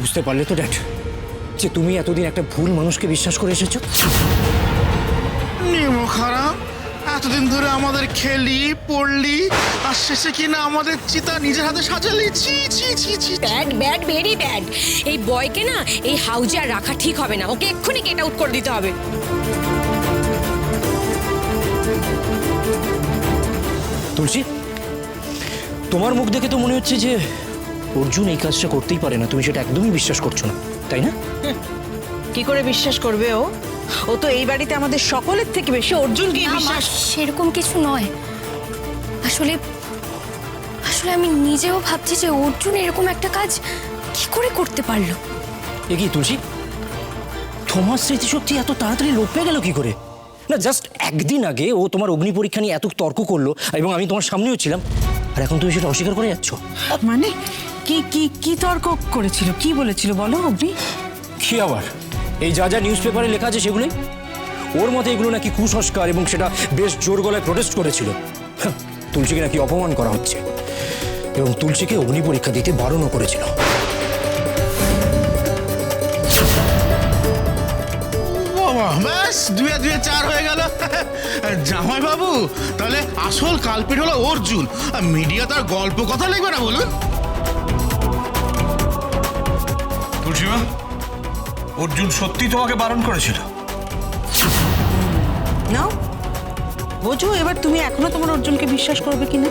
বুঝতে পারলে তো ড্যাড যে তুমি এতদিন একটা ভুল মানুষকে বিশ্বাস করে এসেছো? নিয়ম খারাপ, এতদিন ধরে আমাদের খেলি পড়লি আর শেষে কিনা আমাদের চিতা নিজের হাতে সাজালি। ছি ছি ছি ছি। Bad bad very bad. এই বয়কে না এই হাউজে আর রাখা ঠিক হবে না, ওকে এক্ষুনি গেট আউট করে দিতে হবে। তুলসী, তোমার মুখ দেখে তো মনে হচ্ছে যে অর্জুন এই কাজটা করতেই পারে না। তুমি সেটা একদমই বিশ্বাস করছো না, তাই না? কি করে বিশ্বাস করবে ও? ও তো এই বাড়িতে আমাদের সকলের থেকে বেশি অর্জুনকে বিশ্বাস। সেরকম কিছু নয়। আসলে আসলে আমি নিজেও ভাবছি যে অর্জুন এরকম একটা কাজ কি করে করতে পারলো। এ কি তুলসী, তোমার স্মৃতিশক্তি এত তাড়াতাড়ি লোপ পেয়ে গেল কি করে? না জাস্ট একদিন আগে ও তোমার অগ্নি পরীক্ষা নিয়ে এত তর্ক করলো এবং আমি তোমার সামনেও ছিলাম, আর এখন তুমি সেটা অস্বীকার করে যাচ্ছ। মানে কি কি কি তর্ক করেছিল, কি বলেছিল বলো অগ্নি? কি আবার এই যা যা নিউজ পেপারে লেখা আছে সেগুলোই। ওর মতে এগুলো নাকি কুসংস্কার এবং সেটা বেশ জোর গলায় প্রোটেস্ট করেছিল। তুলসীকে নাকি অপমান করা হচ্ছে এবং তুলসীকে অগ্নি পরীক্ষা দিতে বারণও করেছিল। বাবা, ব্যাস দুয়ে দুয়ে চার হয়ে গেল। জামাই বাবু, তাহলে আসল কালপিট হলো অর্জুন। মিডিয়া তার গল্প কথা লিখবে না বলুন? তুলসীমা, অর্জুন সত্যি তোমাকে বারণ করেছিল? নাও বোঝো এবার তুমি এখনো তোমার অর্জুনকে বিশ্বাস করবে কিনা।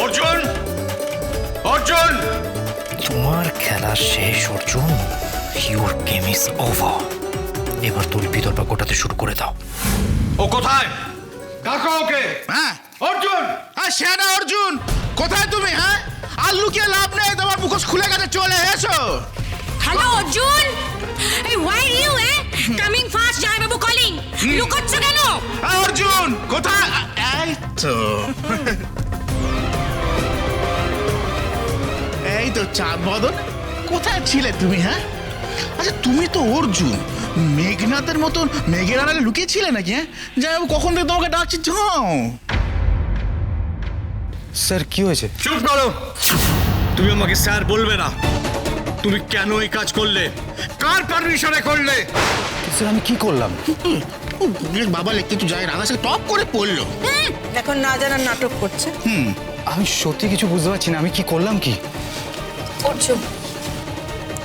অর্জুন, অর্জুন! তোমার খেলা শেষ Arjun. Your game is over. এবার তোর বিতর্ক গোটাতে শুরু করে দাও। ও কোথায়? ডাকো ওকে। হ্যাঁ অর্জুন! সেনা অর্জুন, কোথায় তুমি? হ্যাঁ, আর লুকিয়ে লাভ নেই, তোমার মুখোশ খুলে গেছে, চলে এসো। হ্যালো অর্জুন, এই why are you coming fast, Joy বাবু কলিং। লুকাচ্ছ কেন? অর্জুন কোথায়? এই তো এই তো চাঁদ বদন, কোথায় ছিলে তুমি? হ্যাঁ, আচ্ছা তুমি তো অর্জুন, মেঘনাথের মতন মেঘের আড়ালে লুকিয়ে ছিলে নাকি? হ্যাঁ, যাই হোক, কখন থেকে তোমাকে ডাকছি। যাও। স্যার কি হয়েছে? চুপ করো! তুমি আমাকে স্যার বলবে না। তুমি কেন এই কাজ করলে? কার পারমিশনে করলে? স্যার আমি কি করলাম? বাবা লিখতে তো যায়, রাধা সে টপ করে পড়লো। এখন না জানার নাটক করছে। আমি সত্যি কিছু বুঝতে পারছি না, আমি কি করলাম কি? অর্জুন,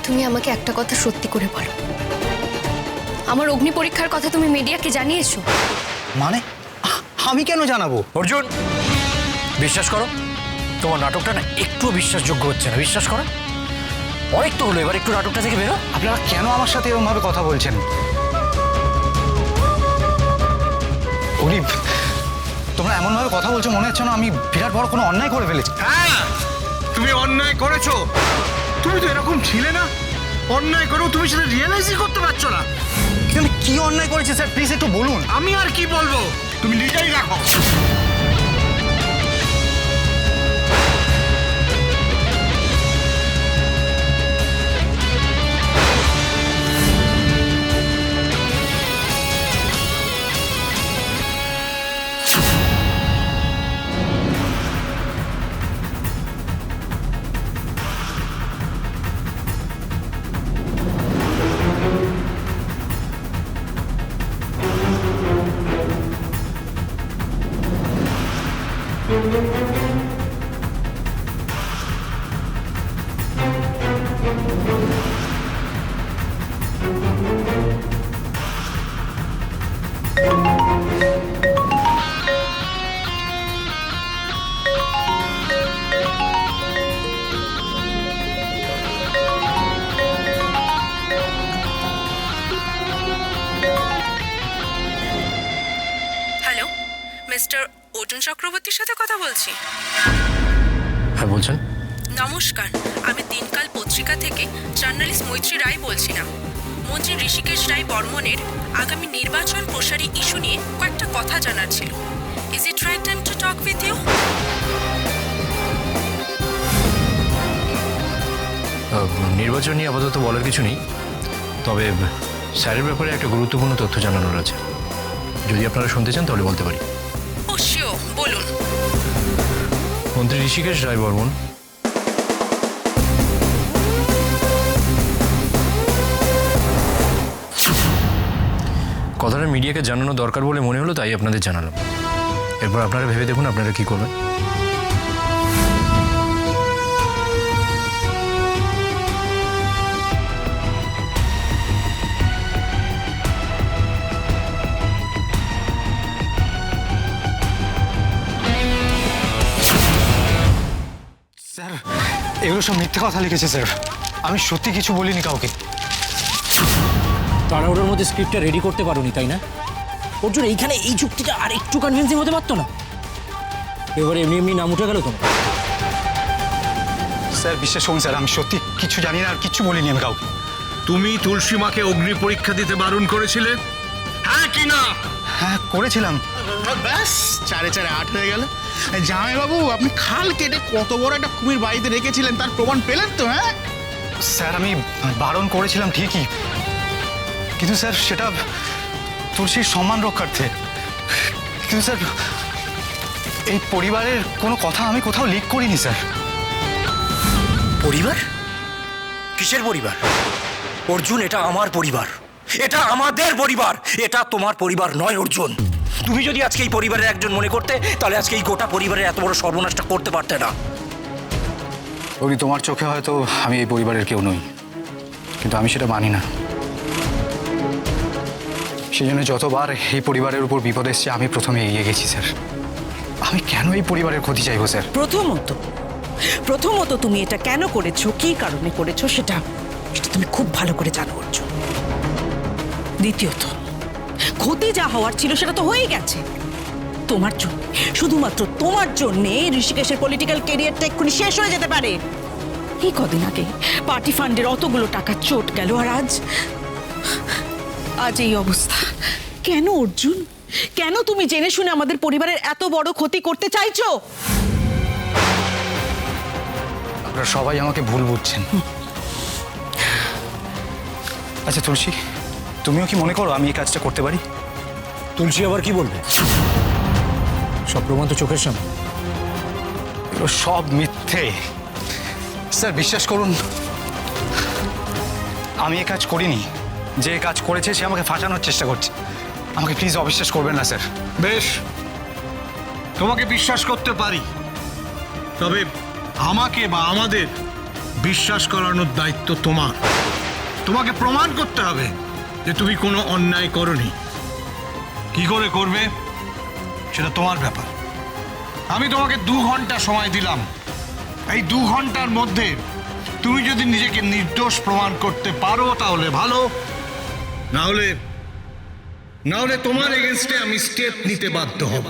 তুমি আমাকে একটা কথা সত্যি করে বলো, আমার অগ্নি পরীক্ষার কথা তুমি মিডিয়াকে জানিয়েছো? মানে আমি কেন জানাবো? অর্জুন বিশ্বাস করো, তোমার নাটকটা না একটু বিশ্বাসযোগ্য হচ্ছে না। বিশ্বাস করো, অনেক তো হলো, এবার একটু নাটকটা থেকে বেরো। আপনারা কেন আমার সাথে এরকম ভাবে কথা বলছেন? উনি, তোমরা এমন ভাবে কথা বলছো মনে হচ্ছে না আমি বিরাট বড় কোনো অন্যায় করে ফেলেছি। হ্যাঁ, তুমি অন্যায় করেছো। তুমি তো এরকম ছিলে না। অন্যায় করেও তুমি সেটা রিয়েলাইজই করতে পারছো না। কিন্তু আমি কি অন্যায় করেছি স্যার, প্লিজ একটু বলুন। আমি আর কি বলবো, তুমি নিজেই রাখো। হ্যালো, মিস্টার অর্জুন চক্রবর্তীর সাথে কথা বলছি। হ্যাঁ বলছেন। নমস্কার, আমি দিনকাল পত্রিকা থেকে জার্নালিস্ট মৈত্রী রায় বলছিলাম। মন্ত্রী ঋষিকেশ রায় বর্মনের আগামী নির্বাচন প্রসারী ইস্যু নিয়ে কয়েকটা কথা জানার ছিল। Is it right time to talk with you? নির্বাচন নিয়ে আপাতত বলার কিছু নেই, তবে স্যারের ব্যাপারে একটা গুরুত্বপূর্ণ তথ্য জানানোর আছে। যদি আপনারা শুনতে চান তাহলে বলতে পারি। বলুন। মন্ত্রী ঋষিকেশ রায় বর্মন। কথাটা মিডিয়াকে জানানো দরকার বলে মনে হলো, তাই আপনাদের জানালাম। এরপর আপনারা ভেবে দেখুন আপনারা কি করবেন। স্যার, এগুলো সব মিথ্যে কথা লিখেছে স্যার। আমি সত্যি কিছু বলিনি কাউকে। তাড়াহুড়োর মধ্যে স্ক্রিপ্টটা রেডি করতে পারোনি, তাই না? অর্জুন, এইখানে এই যুক্তিটা আর একটু কনভিন্সিং হতে পারতো না? এবারে এমনি এমনি নাম উঠে গেল তোমার। স্যার বিশ্বাস করুন স্যার, আমি সত্যি কিছু জানি না আর কিচ্ছু বলিনি আমি কাউকে। তুমি তুলসী মাকে অগ্নি পরীক্ষা দিতে বারণ করেছিলে, হ্যাঁ কি না? হ্যাঁ করেছিলাম। ব্যাস 4 8 হয়ে গেল। জামাইবাবু, আপনি খাল কেটে কত বড় একটা কুমির বাড়িতে রেখেছিলেন তার প্রমাণ পেলেন তো? হ্যাঁ স্যার, আমি বারণ করেছিলাম ঠিকই, কিন্তু স্যার সেটা তুলসীর সম্মান রক্ষার্থে। কিন্তু স্যার এই পরিবারের কোনো কথা আমি কোথাও লিক করিনি স্যার। পরিবার? কিসের পরিবার? অর্জুন, এটা আমার পরিবার, এটা আমাদের পরিবার, এটা তোমার পরিবার নয় অর্জুন। তুমি যদি আজকে এই পরিবারের একজন মনে করতে, তাহলে আজকে এই গোটা পরিবারের এত বড় সর্বনাশটা করতে পারতে না। ওই তোমার চোখে হয়তো আমি এই পরিবারের কেউ নই, কিন্তু আমি সেটা মানি না। সেই জন্য যতবার এই পরিবারের উপর বিপদ এসছে আমি প্রথমে এগিয়ে গেছি স্যার। আমি কেন এই পরিবারের ক্ষতি চাইবো স্যার? প্রথমত তুমি এটা কেন করেছো, কি কারণে করেছো সেটা তুমি খুব ভালো করে জানো অর্জুন। দ্বিতীয়ত, ক্ষতি যা হওয়ার ছিল সেটা তো হয়ে গেছে। তোমার জন্য, শুধুমাত্র তোমার জন্য ঋষিকেশের পলিটিক্যাল ক্যারিয়ারটা এক্ষুনি শেষ হয়ে যেতে পারে। এই কদিন আগে পার্টি ফান্ডের অতগুলো টাকা চোট গেল, আর আজ এই অবস্থা। কেন অর্জুন? কেন তুমি জেনে শুনে আমাদের পরিবারের এত বড় ক্ষতি করতে চাইছো? আপনারা সবাই আমাকে ভুল বুঝছেন। আচ্ছা তুলসী, তুমিও কি মনে করো আমি এই কাজটা করতে পারি? তুলসী আবার কি বলবে? সব প্রমাণ তো চোখের সামনে। এগুলো সব মিথ্যে স্যার, বিশ্বাস করুন আমি এই কাজ করিনি। যে কাজ করেছে সে আমাকে ফাঁসানোর চেষ্টা করছে। আমাকে প্লিজ অবিশ্বাস করবেন না স্যার। বেশ, তোমাকে বিশ্বাস করতে পারি, তবে আমাকে বা আমাদের বিশ্বাস করানোর দায়িত্ব তোমার। তোমাকে প্রমাণ করতে হবে যে তুমি কোনো অন্যায় করনি। কি করে করবে সেটা তোমার ব্যাপার। আমি তোমাকে 2 ঘন্টা সময় দিলাম। এই 2 ঘন্টার মধ্যে তুমি যদি নিজেকে নির্দোষ প্রমাণ করতে পারো তাহলে ভালো, না হলে তোমার এগেনস্টে আমি স্টেপ নিতে বাধ্য হব।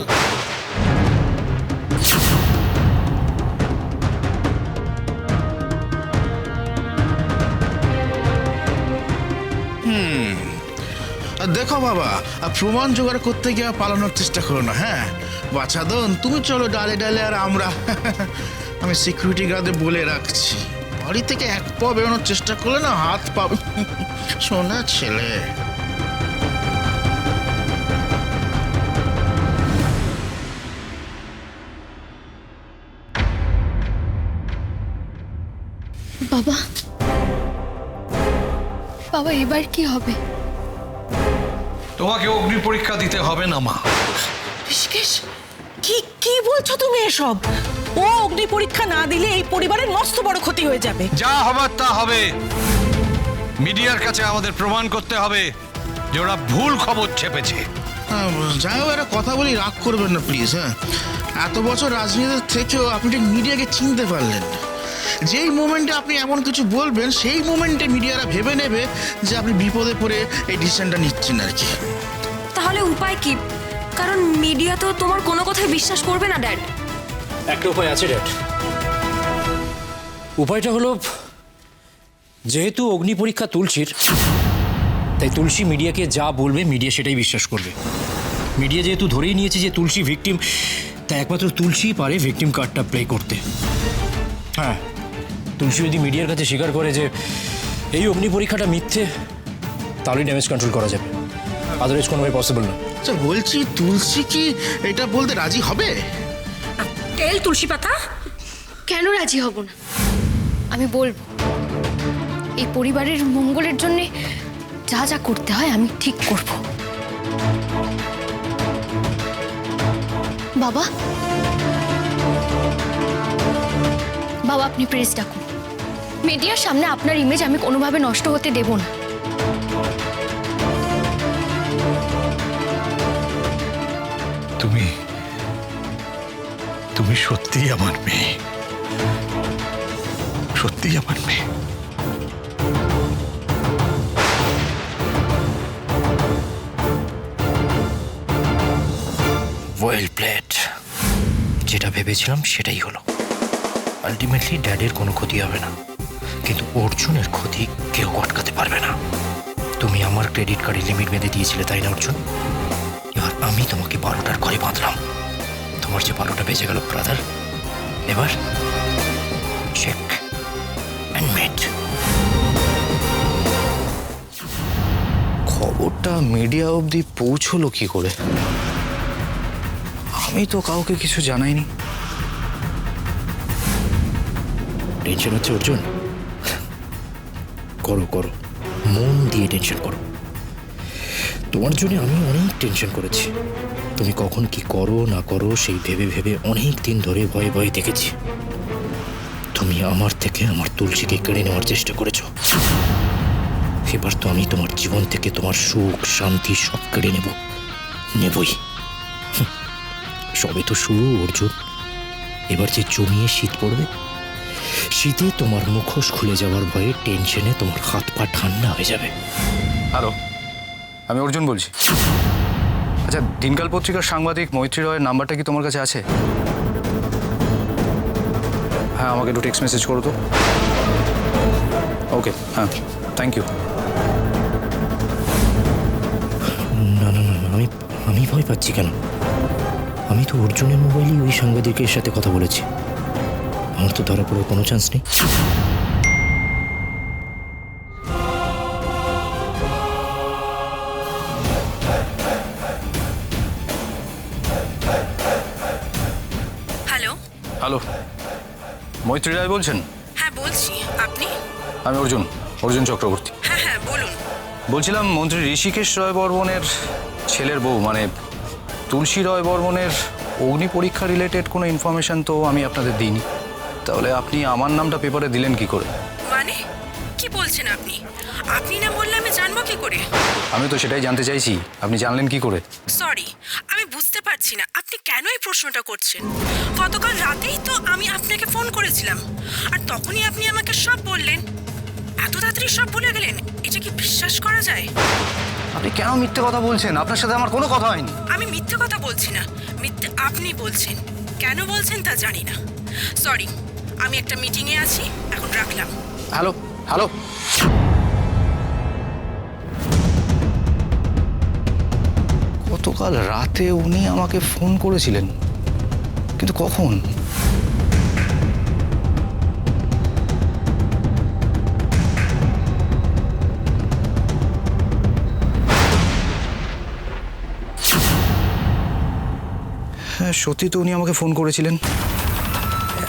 দেখো বাবা, প্রমাণ জোগাড় করতে গিয়ে পালানোর চেষ্টা করো না। হ্যাঁ বাছাদন, তুমি চলো ডালে ডালে, আর আমি সিকিউরিটি গার্ডে বলে রাখছি, বাড়ি থেকে এক পা বেরোনোর চেষ্টা করলে না হাত পাবে। শোনা ছেলে। বাবা, বাবা এবার কি হবে? তোমাকে অগ্নি পরীক্ষা দিতে হবে না মা। ঋষিকেশ, কি বলছো তুমি এসব? ও অগ্নি পরীক্ষা না দিলে এই পরিবারের মস্ত বড় ক্ষতি হয়ে যাবে। যা হবার তা হবে। মিডিয়ার কাছে আমাদের প্রমাণ করতে হবে যে ওরা ভুল খবর ছেপেছে। যাই হোক, একটা কথা বলি, রাগ করবেন না প্লিজ। হ্যাঁ, এত বছর রাজনীতিতে থেকেও আপনি ঠিক মিডিয়াকে চিনতে পারলেন না। যেই মোমেন্টে আপনি এমন কিছু বলবেন, সেই মোমেন্টে মিডিয়ারা ভেবে নেবে যে আপনি বিপদে পড়ে এই ডিসিশনটা নিচ্ছেন আর কি। তাহলে উপায় কি? কারণ মিডিয়া তো তোমার কোনো কথাই বিশ্বাস করবে না ড্যাড। একটা উপায় আছে ড্যাড। উপায়টা হলো, যেহেতু অগ্নি পরীক্ষা তুলসীর, তাই তুলসী মিডিয়াকে যা বলবে মিডিয়া সেটাই বিশ্বাস করবে। মিডিয়া যেহেতু ধরেই নিয়েছে যে তুলসী ভিকটিম, তাই একমাত্র তুলসীই পারে ভিকটিম কার্ডটা প্লে করতে। হ্যাঁ, তুলসী যদি মিডিয়ার কাছে স্বীকার করে যে এই অগ্নি পরীক্ষাটা মিথ্যে, তাহলেই ড্যামেজ কন্ট্রোল করা যাবে। আদারওয়াইজ কোনোভাবে পসিবল না। আচ্ছা বলছি, তুলসী কি এটা বলতে রাজি হবে? তেল তুলসী পাতা। কেন রাজি হব না? আমি বলবো, এই পরিবারের মঙ্গলের জন্য যা যা করতে হয় আমি ঠিক করব। বাবা, বাবা আপনি প্রেস ডাকুন। মিডিয়ার সামনে আপনার ইমেজ আমি কোনোভাবে নষ্ট হতে দেব না। তুমি সত্যিই আমার মেয়ে, সত্যিই আমার মেয়ে। Well played. যেটা ভেবেছিলাম সেটাই হলো। আলটিমেটলি ড্যাডের কোনো ক্ষতি হবে না, কিন্তু অর্জুনের ক্ষতি কেউ আটকাতে পারবে না। তুমি আমার ক্রেডিট কার্ডে লিমিট বেঁধে দিয়েছিলে, তাই না অর্জুন? এবার আমি তোমাকে 12টার ঘরে বাঁধলাম। তোমার যে 12টা বেজে গেল ব্রাদার, এবার চেক অ্যান্ড মেট। খবরটা মিডিয়া অবধি পৌঁছলো কি করে? আমি তো কাউকে কিছু জানাইনি। টেনশন হচ্ছে অর্জুন? করো করো, মন দিয়ে টেনশন করো। তোমার জন্য আমি অনেক টেনশন করেছি। তুমি কখন কি করো না করো সেই ভেবে ভেবে অনেক দিন ধরে ভয়ে ভয়ে দেখেছি। তুমি আমার থেকে আমার তুলসীকে কেড়ে নেওয়ার চেষ্টা করেছো। এবার তো আমি তোমার জীবন থেকে তোমার সুখ শান্তি সব কেড়ে নেবই। সবে তো শুরু অর্জুন। এবার যে জমিয়ে শীত পড়বে, শীতে তোমার মুখোশ খুলে যাওয়ার ভয়ে টেনশনে তোমার হাত পা ঠান্ডা হয়ে যাবে। হ্যালো, আমি অর্জুন বলছি। আচ্ছা, দিনকাল পত্রিকার সাংবাদিক মৈত্রী রয়ের নাম্বারটা কি তোমার কাছে আছে? হ্যাঁ, আমাকে একটু টেক্সট মেসেজ করো তো। ওকে, হ্যাঁ, থ্যাংক ইউ। না না না, আমি ভয় পাচ্ছি কেন? আমি তো অর্জুনের মোবাইলেই ওই সাংবাদিকের সাথে কথা বলেছি। আমার তো ধরা পড়ার কোনো চান্স নেই। হ্যালো। হ্যালো, মৈত্রী রায় বলছেন? হ্যাঁ বলছি, আপনি? আমি অর্জুন চক্রবর্তী। হ্যাঁ হ্যাঁ বলুন। বলছিলাম, মন্ত্রী ঋষিকেশ রয় বর্মনের ছেলের বউ মানে তুলসী রয় বর্মনের অগ্নি পরীক্ষা রিলেটেড কোনো ইনফরমেশন তো আমি আপনাদের দিইনি। তাহলে আপনি আমার নামটা পেপারে দিলেন কি করে? মানে কি বলছেন আপনি? আপনি না বললে আমি জানবো কি করে? আমি তো সেটাই জানতে চাইছি, আপনি জানলেন কি করে? সরি, আমি বুঝতে পারছি না আপনি কেন এই প্রশ্নটা করছেন। গতকাল রাতেই তো আমি আপনাকে ফোন করেছিলাম, আর তখনই আপনি আমাকে সব বললেন। এত তাড়াতাড়ি সব বলে গেলেন, এটা কি বিশ্বাস করা যায়? আপনি কেন মিথ্যে কথা বলছেন? আপনার সাথে আমার কোনো কথা হয়নি। আমি মিথ্যে কথা বলছি না, মিথ্যে আপনি বলছেন। কেন বলছেন তা জানি না। সরি, আমি একটা মিটিংয়ে আছি, এখন রাখলাম। হ্যালো হ্যালো, গতকাল রাতে উনি আমাকে ফোন করেছিলেন, কিন্তু কখন? হ্যাঁ সত্যি তো, উনি আমাকে ফোন করেছিলেন।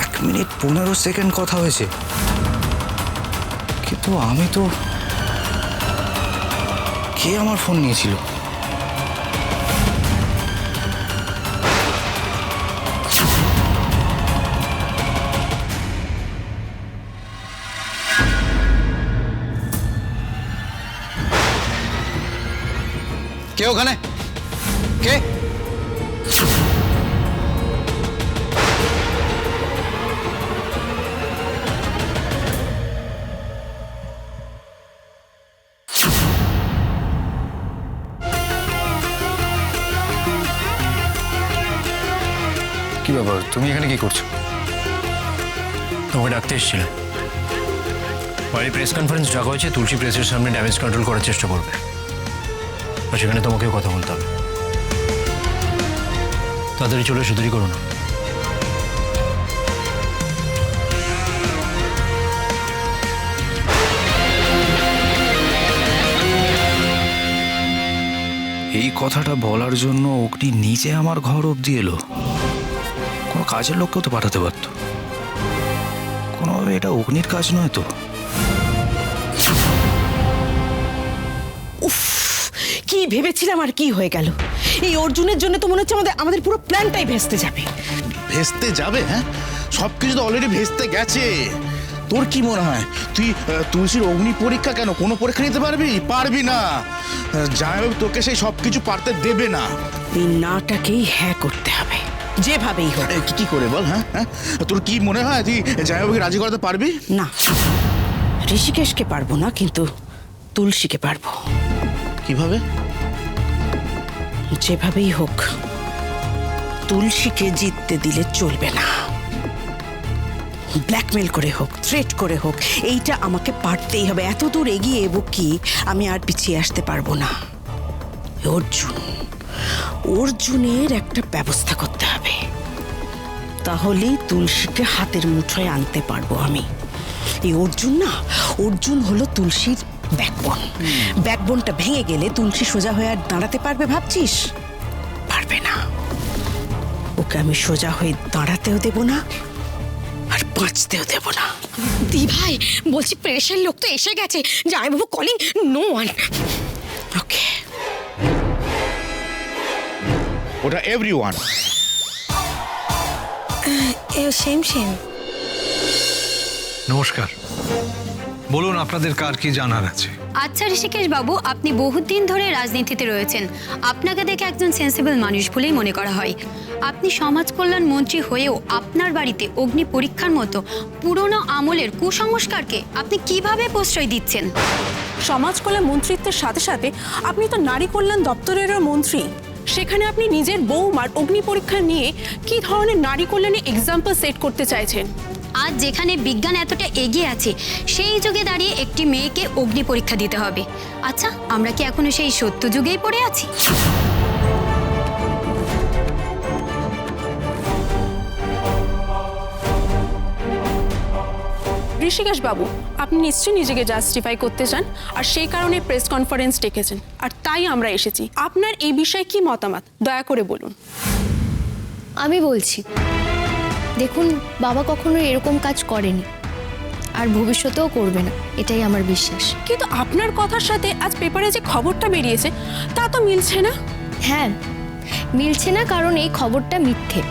1 মিনিট 15 সেকেন্ড কথা হয়েছে, কিন্তু আমি তো, কে আমার ফোন নিয়েছিল? কে ওখানে? কে? কি ব্যাপার, তুমি এখানে কি করছো? তোমাকে ডাকতে এসেছিলাম। বাড়ি প্রেস কনফারেন্স ডাকা হয়েছে, তুলসী প্রেসের সামনে ড্যামেজ কন্ট্রোল করার চেষ্টা করবে, আর সেখানে তোমাকেও কথা বলতে হবে। তাড়াতাড়ি চলে এসো, দেরি করো না। এই কথাটা বলার জন্য অগ্নি নিজে আমার ঘর অবধি এলো। কোনো কাজের লোককেও তো পাঠাতে পারতো। কোনোভাবে এটা অগ্নির কাজ নয় তো? উফ, কি ভেবেছিলাম আর কি হয়ে গেল। এই অর্জুনের জন্য তো মনে হচ্ছে আমাদের পুরো প্ল্যানটাই ভেস্তে যাবে। ভেস্তে যাবে? হ্যাঁ, সব কিছু তো অলরেডি ভেস্তে গেছে। তোর কি মনে হয় তুই তুলসীর অগ্নি পরীক্ষা কেন কোনো পরীক্ষা নিতে পারবি না? জামাইবাবু তোকে সেই সব কিছু পারতে দেবে না। এই নাটাকেই হ্যাঁ করতে হবে যেভাবেই হোক। কি করে বল? হ্যাঁ হ্যাঁ, তোর কি মনে হয় তুই জামাইবাবুকে রাজি করাতে পারবি? না, ঋষিকেশকে পারবো না, কিন্তু তুলসীকে পারবো। কিভাবে? যেভাবেই হোক তুলসীকে জিততে দিলে চলবে না। ব্ল্যাকমেল করে হোক, থ্রেট করে হোক, এইটা আমাকে পারতেই হবে। এত দূর এগিয়ে এবো কি আমি আর পিছিয়ে আসতে পারবো না। অর্জুনের একটা ব্যবস্থা করতে হবে, তাহলেই তুলসীকে হাতের মুঠোয় আনতে পারবো আমি। এই অর্জুন হলো তুলসীর ব্যাকবোনটা ভেঙে গেলে তুলসী সোজা হয়ে আর দাঁড়াতে পারবে ভাবছিস? পারবে না। ওকে আমি সোজা হয়ে দাঁড়াতেও দেব না আর বাঁচতেও দেব না। দি ভাই বলছি প্রেশার লোক তো এসে গেছে, জামাইবাবু কলিং, নো ওয়ান। ওকে, ওটা এভরিওয়ান। Same same. নমস্কার, বলুন আপনাদের কার কি জানার আছে? আচ্ছা ঋষিকেশ বাবু, আপনি বহুদিন ধরে রাজনীতিতে রয়েছেন। আপনাকে দেখে একজন সেন্সিবল মানুষ বলেই মনে করা হয়। আপনি সমাজ কল্যাণ মন্ত্রী হয়েও আপনার বাড়িতে অগ্নি পরীক্ষার মতো পুরনো আমলের কুসংস্কারকে আপনি কিভাবে প্রশ্রয় দিচ্ছেন? সমাজ কল্যাণ মন্ত্রিত্বের সাথে সাথে আপনি তো নারী কল্যাণ দপ্তরেরও মন্ত্রী। সেখানে আপনি নিজের বৌমার অগ্নি পরীক্ষা নিয়ে কি ধরনের নারী কল্যাণে এক্সাম্পল সেট করতে চাইছেন? আজ যেখানে বিজ্ঞান এতটা এগিয়ে আছে, সেই যুগে দাঁড়িয়ে একটি মেয়েকে অগ্নি পরীক্ষা দিতে হবে। আচ্ছা, আমরা কি এখনো সেই সত্য যুগেই পড়ে আছি? ঋষিকেশ বাবু, আপনি নিশ্চয়ই নিজেকে জাস্টিফাই করতে চান, আর সেই কারণে প্রেস কনফারেন্স ডেকেছেন, আর তাই আমরা এসেছি। আপনার এই বিষয়ে কি মতামত দয়া করে বলুন। আমি বলছি, দেখুন, বাবা কখনো এরকম কাজ করেনি আর ভবিষ্যতেও করবে না, এটাই আমার বিশ্বাস। কিন্তু আপনার কথার সাথে আজ পেপারে যে খবরটা বেরিয়েছে তা তো মিলছে না। হ্যাঁ, মিলছে না, কারণ এই খবরটা মিথ্যে।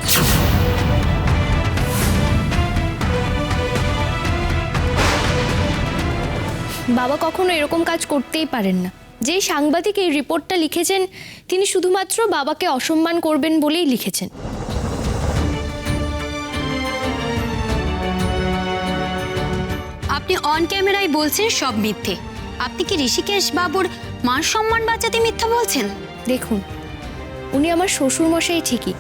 বাবা কখনো এরকম কাজ করতেই পারেন না। যেই সাংবাদিক এই রিপোর্টটা লিখেছেন, তিনি শুধুমাত্র বাবাকে অসম্মান করবেন বলেই লিখেছেন। আপনি অন ক্যামেরায় বলছেন সব মিথ্যে। আপনি কি ঋষিকেশ বাবুর মান সম্মান বাঁচাতে মিথ্যা বলছেন? দেখুন, উনি আমার শ্বশুরমশাই ঠিকই,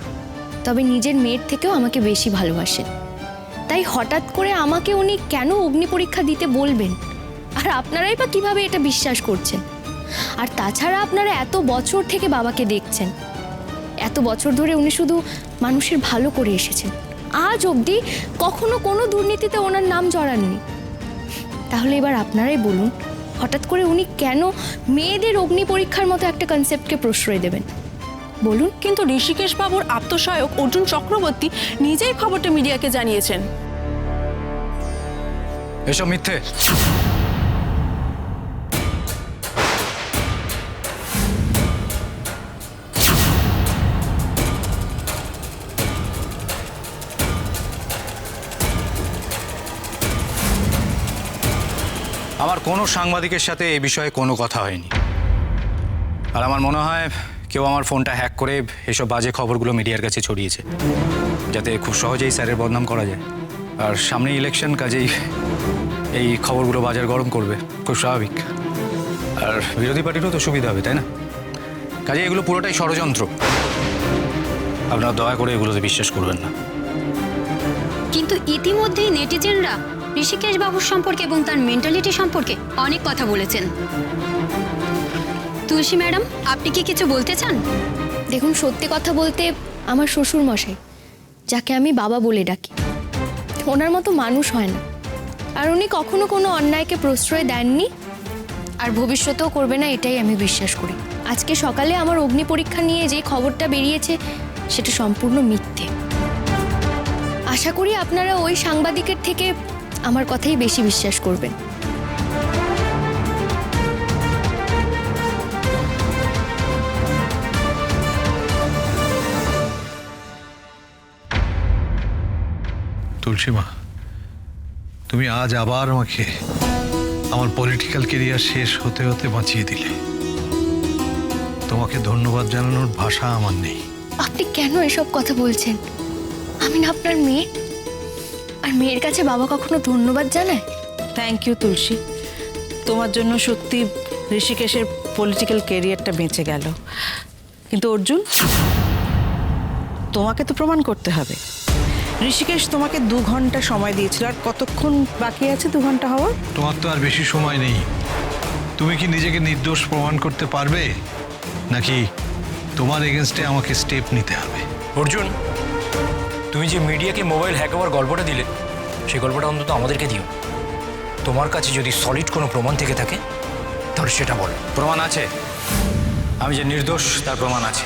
তবে নিজের মেয়ের থেকেও আমাকে বেশি ভালোবাসেন। তাই হঠাৎ করে আমাকে উনি কেন অগ্নি পরীক্ষা দিতে বলবেন? আর আপনারাই বা কিভাবে এটা বিশ্বাস করছেন? আর তাছাড়া আপনারা এত বছর থেকে বাবাকে দেখছেন, এত বছর ধরে উনি শুধু মানুষের ভালো করে এসেছেন। আজ অবধি কখনো কোনো দুর্নীতিতে ওনার নাম জড়াননি। তাহলে এবার আপনারাই বলুন, হঠাৎ করে উনি কেন মেয়েদের অগ্নি পরীক্ষার মতো একটা কনসেপ্টকে প্রশ্রয় দেবেন বলুন? কিন্তু ঋষিকেশ বাবুর আত্মসহায়ক অর্জুন চক্রবর্তী নিজেই খবরটা মিডিয়াকে জানিয়েছেন। এসব মিথ্যে। আমার কোনো সাংবাদিকের সাথে এ বিষয়ে কোনো কথা হয়নি। আর আমার মনে হয় কেউ আমার ফোনটা হ্যাক করে এসব বাজে খবরগুলো মিডিয়ার কাছে ছড়িয়েছে, যাতে খুব সহজেই স্যারের বদনাম করা যায়। আর সামনে ইলেকশন, কাজেই এই খবরগুলো বাজার গরম করবে, খুব স্বাভাবিক। আর বিরোধী পার্টিরও তো সুবিধা হবে, তাই না? কাজে এগুলো পুরোটাই ষড়যন্ত্র। আপনারা দয়া করে এগুলোতে বিশ্বাস করবেন না। কিন্তু ইতিমধ্যেই নেটিজেনরা ঋষিকেশ বাবুর সম্পর্কে এবং তার মেন্টালিটি সম্পর্কে অনেক কথা বলেছেন। তুলসী ম্যাডাম, আপনি কি কিছু বলতে চান? দেখুন, সত্যি কথা বলতে আমার শ্বশুরমশাই, যাকে আমি বাবা বলে ডাকি, ওনার মতো মানুষ হয় না। আর উনি কখনো কোনো অন্যায়কে প্রশ্রয় দেননি, আর ভবিষ্যতেও করবে না, এটাই আমি বিশ্বাস করি। আজকে সকালে আমার অগ্নি পরীক্ষা নিয়ে যে খবরটা বেরিয়েছে সেটা সম্পূর্ণ মিথ্যে। আশা করি আপনারা ওই সাংবাদিকের থেকে আমার কথাই বেশি বিশ্বাস করবেন। তুলসীমা, তুমি আজ আবার আমাকে আমার পলিটিক্যাল কেরিয়ার শেষ হতে হতে বাঁচিয়ে দিলে। তোমাকে ধন্যবাদ জানানোর ভাষা আমার নেই। আপনি কেন এসব কথা বলছেন? আমি না আপনার মেয়ে, আর মেয়ের কাছে বাবা কখনো ধন্যবাদ জানায়? থ্যাংক ইউ তুলসী, তোমার জন্য সত্যি ঋষিকেশের পলিটিক্যাল ক্যারিয়ারটা বেঁচে গেল। কিন্তু অর্জুন, তোমাকে তো প্রমাণ করতে হবে। ঋষিকেশ তোমাকে 2 ঘন্টা সময় দিয়েছিল, আর কতক্ষণ বাকি আছে 2 ঘন্টা হওয়ার? তোমার তো আর বেশি সময় নেই। তুমি কি নিজেকে নির্দোষ প্রমাণ করতে পারবে, নাকি তোমার এগেনস্টে আমাকে স্টেপ নিতে হবে? অর্জুন, তুমি যে মিডিয়াকে মোবাইল হ্যাক হওয়ার গল্পটা দিলে, সেই গল্পটা অন্তত আমাদেরকে দিও। তোমার কাছে যদি সলিড কোনো প্রমাণ থেকে থাকে তাহলে সেটা বলো। প্রমাণ আছে, আমি যে নির্দোষ তার প্রমাণ আছে।